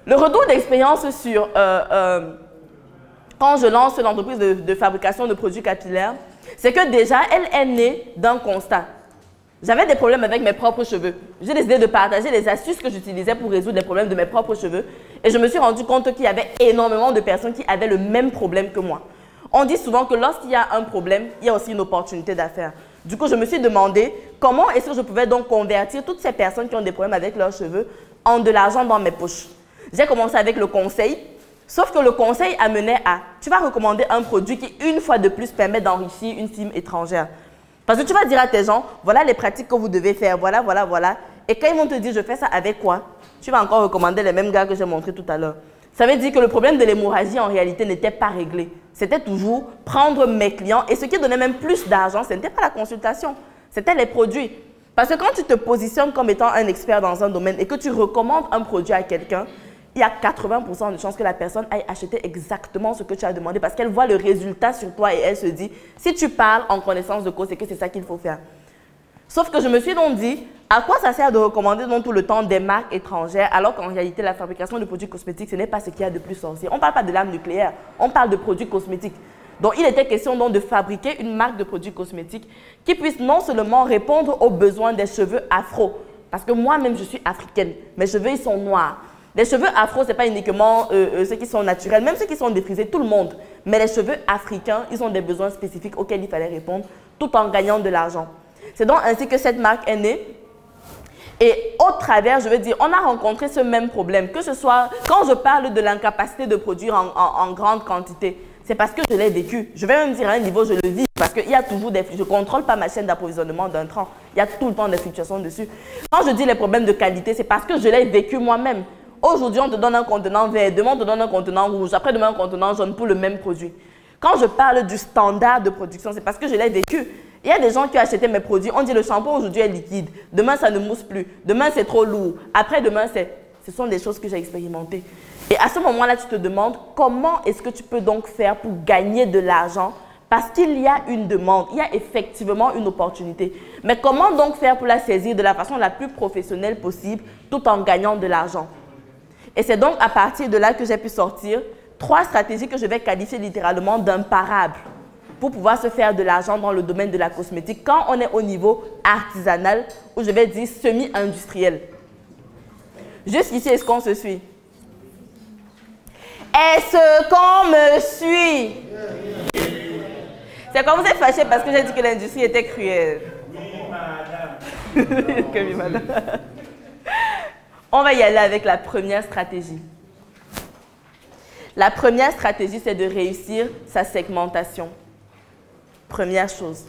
Le retour d'expérience sur quand je lance l'entreprise de fabrication de produits capillaires, c'est que déjà, elle est née d'un constat. J'avais des problèmes avec mes propres cheveux. J'ai décidé de partager les astuces que j'utilisais pour résoudre les problèmes de mes propres cheveux. Et je me suis rendu compte qu'il y avait énormément de personnes qui avaient le même problème que moi. On dit souvent que lorsqu'il y a un problème, il y a aussi une opportunité d'affaires. Du coup, je me suis demandé comment est-ce que je pouvais donc convertir toutes ces personnes qui ont des problèmes avec leurs cheveux en de l'argent dans mes poches. J'ai commencé avec le conseil, sauf que le conseil amenait à « tu vas recommander un produit qui, une fois de plus, permet d'enrichir une team étrangère ». Parce que tu vas dire à tes gens, voilà les pratiques que vous devez faire, voilà, voilà, voilà. Et quand ils vont te dire, je fais ça avec quoi? Tu vas encore recommander les mêmes gars que j'ai montrés tout à l'heure. Ça veut dire que le problème de l'hémorragie, en réalité, n'était pas réglé. C'était toujours prendre mes clients. Et ce qui donnait même plus d'argent, ce n'était pas la consultation, c'était les produits. Parce que quand tu te positionnes comme étant un expert dans un domaine et que tu recommandes un produit à quelqu'un, il y a 80% de chances que la personne aille acheter exactement ce que tu as demandé parce qu'elle voit le résultat sur toi et elle se dit, si tu parles en connaissance de cause, c'est que c'est ça qu'il faut faire. Sauf que je me suis donc dit, à quoi ça sert de recommander donc tout le temps des marques étrangères alors qu'en réalité, la fabrication de produits cosmétiques, ce n'est pas ce qu'il y a de plus sorcier. On ne parle pas de l'arme nucléaire, on parle de produits cosmétiques. Donc, il était question donc de fabriquer une marque de produits cosmétiques qui puisse non seulement répondre aux besoins des cheveux afro, parce que moi-même, je suis africaine, mes cheveux, ils sont noirs. Les cheveux afro, ce n'est pas uniquement ceux qui sont naturels, même ceux qui sont défrisés, tout le monde. Mais les cheveux africains, ils ont des besoins spécifiques auxquels il fallait répondre tout en gagnant de l'argent. C'est donc ainsi que cette marque est née. Et au travers, je veux dire, on a rencontré ce même problème, que ce soit quand je parle de l'incapacité de produire en grande quantité, c'est parce que je l'ai vécu. Je vais même dire à un niveau, je le vis, parce qu'il y a toujours des fluctuations. Je ne contrôle pas ma chaîne d'approvisionnement d'un train. Il y a tout le temps des fluctuations dessus. Quand je dis les problèmes de qualité, c'est parce que je l'ai vécu moi-même. Aujourd'hui, on te donne un contenant vert, demain, on te donne un contenant rouge, après-demain, un contenant jaune pour le même produit. Quand je parle du standard de production, c'est parce que je l'ai vécu. Il y a des gens qui ont acheté mes produits, on dit le shampoing aujourd'hui est liquide, demain ça ne mousse plus, demain c'est trop lourd, après-demain ce sont des choses que j'ai expérimentées. Et à ce moment-là, tu te demandes comment est-ce que tu peux donc faire pour gagner de l'argent parce qu'il y a une demande, il y a effectivement une opportunité. Mais comment donc faire pour la saisir de la façon la plus professionnelle possible tout en gagnant de l'argent? Et c'est donc à partir de là que j'ai pu sortir 3 stratégies que je vais qualifier littéralement d'imparables pour pouvoir se faire de l'argent dans le domaine de la cosmétique quand on est au niveau artisanal ou je vais dire semi-industriel. Jusqu'ici, est-ce qu'on se suit? Est-ce qu'on me suit? C'est quand vous êtes fâché parce que j'ai dit que l'industrie était cruelle. Oui, madame. Oui, madame. On va y aller avec la première stratégie. La première stratégie, c'est de réussir sa segmentation. Première chose.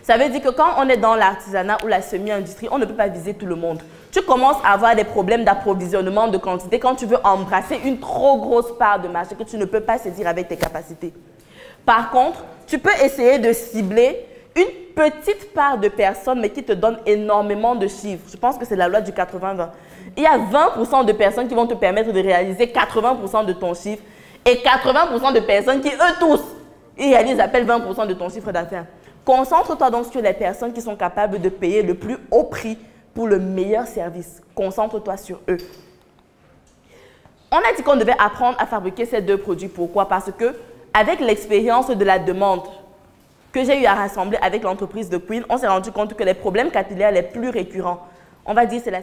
Ça veut dire que quand on est dans l'artisanat ou la semi-industrie, on ne peut pas viser tout le monde. Tu commences à avoir des problèmes d'approvisionnement de quantité quand tu veux embrasser une trop grosse part de marché que tu ne peux pas saisir avec tes capacités. Par contre, tu peux essayer de cibler une petite part de personnes, mais qui te donne énormément de chiffres. Je pense que c'est la loi du 80-20. Il y a 20% de personnes qui vont te permettre de réaliser 80% de ton chiffre et 80% de personnes qui, eux tous, ils réalisent à peine 20% de ton chiffre d'affaires. Concentre-toi donc sur les personnes qui sont capables de payer le plus haut prix pour le meilleur service. Concentre-toi sur eux. On a dit qu'on devait apprendre à fabriquer ces 2 produits. Pourquoi? Parce que avec l'expérience de la demande que j'ai eu à rassembler avec l'entreprise de Queen, on s'est rendu compte que les problèmes capillaires les plus récurrents, on va dire c'est la